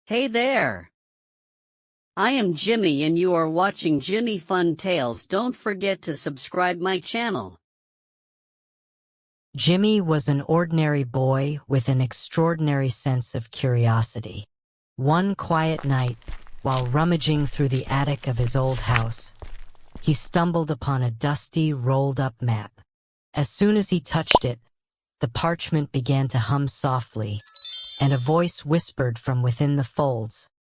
Hey there! I am Jimmy and you are watching Jimmy Fun Tales. Don't forget to subscribe my channel. Jimmy was an ordinary boy with an extraordinary sense of curiosity. One quiet night, while rummaging through the attic of his old house, he stumbled upon a dusty, rolled-up map. As soon as he touched it, the parchment began to hum softly, and a voice whispered from within the folds,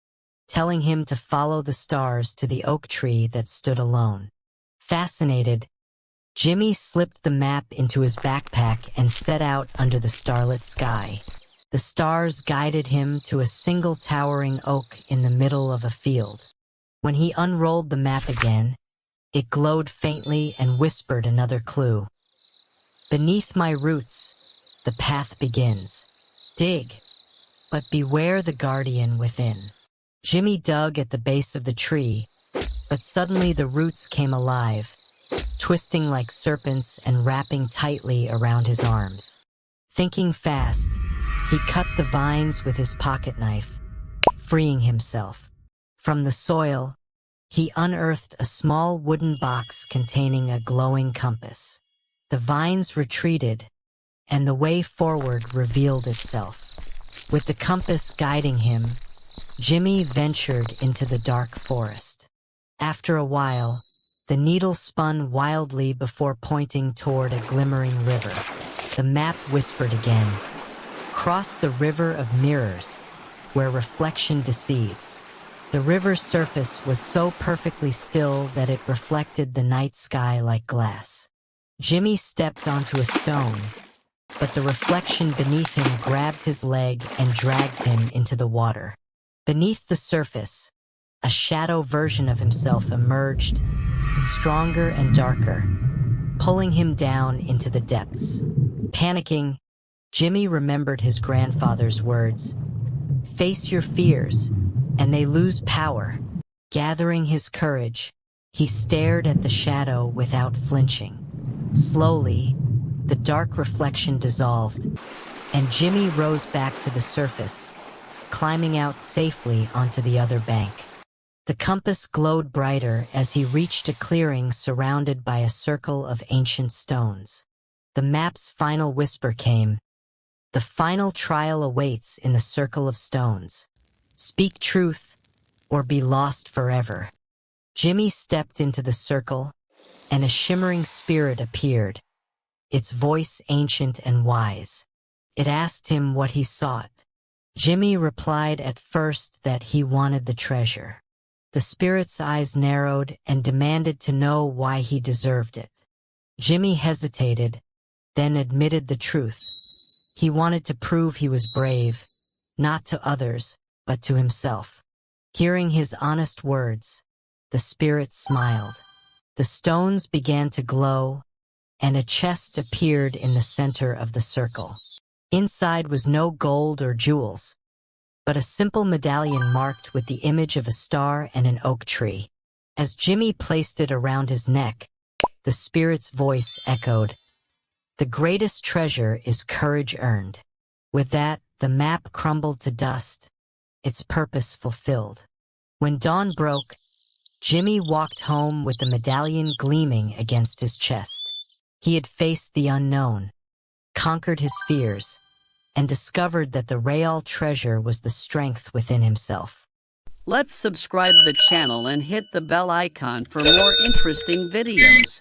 telling him to follow the stars to the oak tree that stood alone. Fascinated, Jimmy slipped the map into his backpack and set out under the starlit sky. The stars guided him to a single towering oak in the middle of a field. When he unrolled the map again, it glowed faintly and whispered another clue. "Beneath my roots, the path begins. Dig, but beware the guardian within." Jimmy dug at the base of the tree, but suddenly the roots came alive, twisting like serpents and wrapping tightly around his arms. Thinking fast, he cut the vines with his pocket knife, freeing himself. From the soil, he unearthed a small wooden box containing a glowing compass. The vines retreated, and the way forward revealed itself. With the compass guiding him, Jimmy ventured into the dark forest. After a while, the needle spun wildly before pointing toward a glimmering river. The map whispered again, "Cross the river of mirrors, where reflection deceives." The river's surface was so perfectly still that it reflected the night sky like glass. Jimmy stepped onto a stone, but the reflection beneath him grabbed his leg and dragged him into the water. Beneath the surface, a shadow version of himself emerged, stronger and darker, pulling him down into the depths. Panicking, Jimmy remembered his grandfather's words, "Face your fears, and they lose power." Gathering his courage, he stared at the shadow without flinching. Slowly, the dark reflection dissolved, and Jimmy rose back to the surface, climbing out safely onto the other bank. The compass glowed brighter as he reached a clearing surrounded by a circle of ancient stones. The map's final whisper came, "The final trial awaits in the circle of stones. Speak truth, or be lost forever." Jimmy stepped into the circle, and a shimmering spirit appeared, its voice ancient and wise. It asked him what he sought. Jimmy replied at first that he wanted the treasure. The spirit's eyes narrowed and demanded to know why he deserved it. Jimmy hesitated, then admitted the truth. He wanted to prove he was brave, not to others, but to himself. Hearing his honest words, the spirit smiled. The stones began to glow, and a chest appeared in the center of the circle. Inside was no gold or jewels, but a simple medallion marked with the image of a star and an oak tree. As Jimmy placed it around his neck, the spirit's voice echoed, "The greatest treasure is courage earned." With that, the map crumbled to dust, its purpose fulfilled. When dawn broke, Jimmy walked home with the medallion gleaming against his chest. He had faced the unknown, conquered his fears, and discovered that the real treasure was the strength within himself. Let's subscribe the channel and hit the bell icon for more interesting videos.